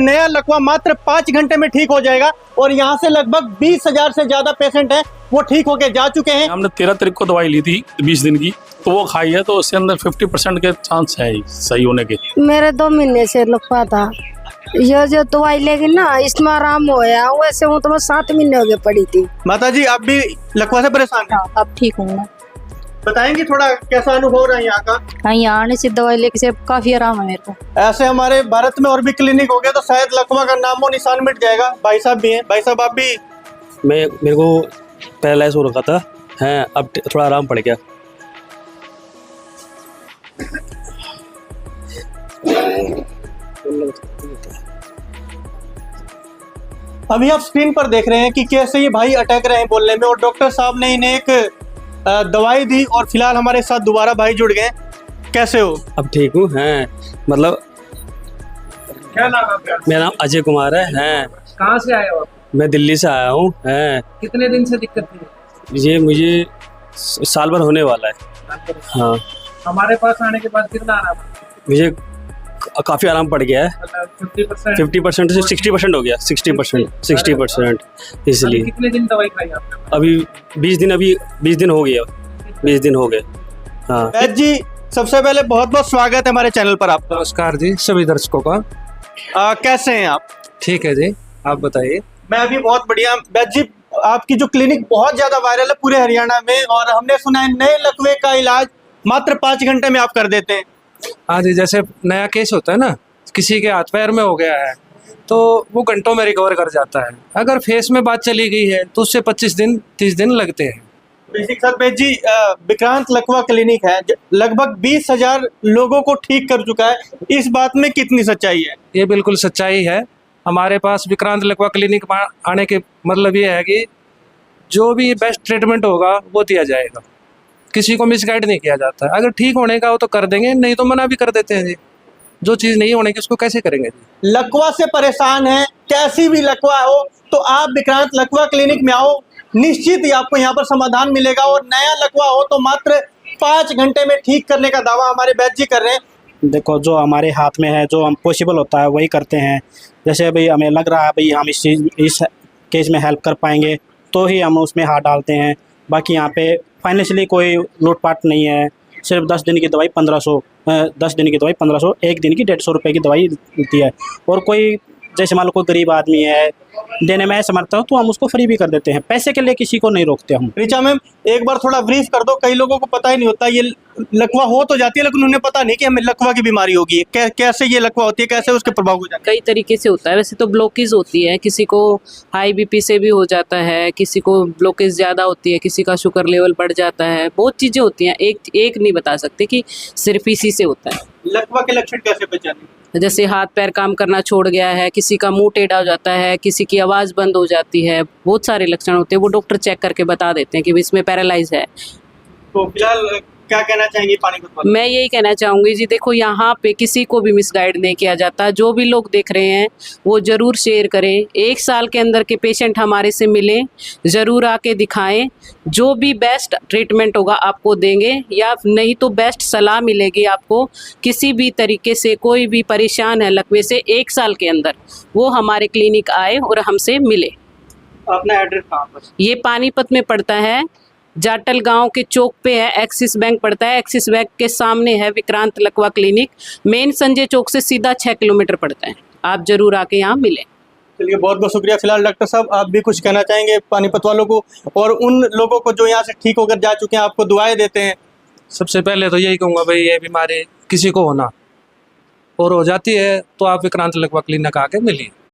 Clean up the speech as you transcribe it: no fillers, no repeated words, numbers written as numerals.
नया लकवा मात्र 5 घंटे में ठीक हो जाएगा और यहाँ से लगभग 20,000 से ज्यादा पेशेंट हैं वो ठीक होके जा चुके हैं। हमने 13 तारीख को दवाई ली थी 20 दिन की, तो वो खाई है तो उसके अंदर 50% के चांस है सही होने के। मेरे 2 महीने से लकवा था, ये जो दवाई लेगी ना इसमें आराम होया, वैसे हूँ तो मैं 7 महीने हो गए पड़ी थी। माता जी आप भी लकवा से परेशान हैं? अब ठीक हूँ मैं। बताएंगे थोड़ा कैसा अनुभव रहा है यहाँ का? हाँ, यहाँ आने से दवाई लेके से काफी आराम है मेरे को। ऐसे हमारे भारत में और भी क्लिनिक हो गया तो शायद लकवा का नामो निशान मिट जाएगा। भाई साहब भी हैं, भाई साहब आप भी? मेरे को पैरालाइज हो रखा था, हैं अब थोड़ा आराम पड़ गया। अभी आप स्क्रीन पर देख रहे हैं कि कैसे ये भाई अटक रहे हैं बोलने में और डॉक्टर साहब ने इन्हें एक दवाई दी और फिलहाल हमारे साथ दोबारा भाई जुड़ गए। कैसे हो? अब ठीक हूँ, हैं मतलब क्या नाम है आपका? मेरा नाम अजय कुमार है। हैं कहाँ से आए हो आप? मैं दिल्ली से आया हूँ। हैं कितने दिन से दिक्कत थी? ये मुझे साल भर होने वाला है। हाँ, हमारे पास आने के बाद कितना आराम है? मुझे काफ़ी आराम पड़ गया है। 50% से 60% हो गया। 60% इसलिए। कितने दिन दवाई खाई आपने? अभी 20 दिन हो गया। 20 दिन हो गए। हाँ वैद्य जी सबसे पहले बहुत बहुत स्वागत है हमारे चैनल पर आपका। नमस्कार जी सभी दर्शकों का। कैसे हैं आप? ठीक है जी, आप बताइए। मैं भी बहुत बढ़िया। वैद्य जी आपकी जो क्लिनिक बहुत ज्यादा वायरल है पूरे हरियाणा में और हमने सुना है नए लकवे का इलाज मात्र 5 घंटे में आप कर देते हैं। हाँ जी, जैसे नया केस होता है ना, किसी के हाथ पैर में हो गया है तो वो घंटों में रिकवर कर जाता है। अगर फेस में बात चली गई है तो उससे 25 दिन 30 दिन लगते हैं। बेसिक सर वैद्य जी विक्रांत लकवा क्लिनिक है, लगभग 20,000 लोगों को ठीक कर चुका है, इस बात में कितनी सच्चाई है? ये बिल्कुल सच्चाई है। हमारे पास विक्रांत लकवा क्लिनिक आने के मतलब ये है कि जो भी बेस्ट ट्रीटमेंट होगा वो दिया जाएगा, किसी को मिसगाइड नहीं किया जाता है। अगर ठीक होने का हो तो कर देंगे, नहीं तो मना भी कर देते हैं जी। जो चीज़ नहीं होने की उसको कैसे करेंगे जी? लकवा से परेशान है, कैसी भी लकवा हो तो आप विक्रांत लकवा क्लिनिक में आओ, निश्चित ही आपको यहाँ पर समाधान मिलेगा। और नया लकवा हो तो मात्र 5 घंटे में ठीक करने का दावा हमारे वैद्य जी कर रहे हैं। देखो जो हमारे हाथ में है, जो हम पॉसिबल होता है वही करते हैं। जैसे भाई हमें लग रहा है भाई हम इस केस में हेल्प कर पाएंगे तो ही हम उसमें हाथ डालते हैं। बाकी यहाँ पे फाइनेंशियली कोई लूटपाट नहीं है। सिर्फ 10 दिन की दवाई 1500, 10 दिन की दवाई 1500, एक दिन की 150 रुपये की दवाई मिलती है। और कोई जैसे मान लो कोई गरीब आदमी है देने में समर्थ हो तो हम उसको फ्री भी कर देते हैं। पैसे के लिए किसी को नहीं रोकते हम। ऋचा मैम एक बार थोड़ा ब्रीफ कर दो, कई लोगों को पता ही नहीं होता। ये लकवा हो तो जाती है लेकिन उन्हें पता नहीं कि हमें लकवा की बीमारी होगी। कैसे ये लकवा होती है, कैसे उसके प्रभाव हो जाते हैं? कई तरीके से होता है। वैसे तो ब्लॉकेज होती है, किसी को हाई बीपी से भी हो जाता है, किसी को ब्लॉकेज ज़्यादा होती है, किसी का शुगर लेवल बढ़ जाता है, बहुत चीज़ें होती हैं। एक नहीं बता सकते कि सिर्फ इसी से होता है। लकवा के लक्षण कैसे पहचाने? जैसे हाथ पैर काम करना छोड़ गया है, किसी का मुंह टेढ़ा हो जाता है, किसी की आवाज़ बंद हो जाती है, बहुत सारे लक्षण होते हैं। वो डॉक्टर चेक करके बता देते हैं कि इसमें पैरालाइज है। तो फिलहाल क्या कहना चाहेंगे पानीपत वाले? मैं यही कहना चाहूँगी जी, देखो यहाँ पे किसी को भी मिसगाइड नहीं किया जाता। जो भी लोग देख रहे हैं वो ज़रूर शेयर करें। 1 साल के अंदर के पेशेंट हमारे से मिलें, ज़रूर आके दिखाएं। जो भी बेस्ट ट्रीटमेंट होगा आपको देंगे, या नहीं तो बेस्ट सलाह मिलेगी आपको। किसी भी तरीके से कोई भी परेशान है लकवे से 1 साल के अंदर, वो हमारे क्लिनिक आए और हमसे मिले। अपना एड्रेस कहाँ पर? ये पानीपत में पड़ता है, जाटल गांव के चौक पे है। एक्सिस बैंक पड़ता है, एक्सिस बैंक के सामने है विक्रांत लकवा क्लिनिक। मेन संजय चौक से सीधा 6 किलोमीटर पड़ता है। आप जरूर आके यहाँ मिलें। चलिए बहुत बहुत शुक्रिया। फिलहाल डॉक्टर साहब आप भी कुछ कहना चाहेंगे पानीपत वालों को और उन लोगों को जो यहाँ से ठीक होकर जा चुके हैं, आपको दुआएं देते हैं? सबसे पहले तो यही कहूँगा भाई, ये बीमारी किसी को होना और हो जाती है तो आप विक्रांत लकवा क्लिनिक आके मिलिए।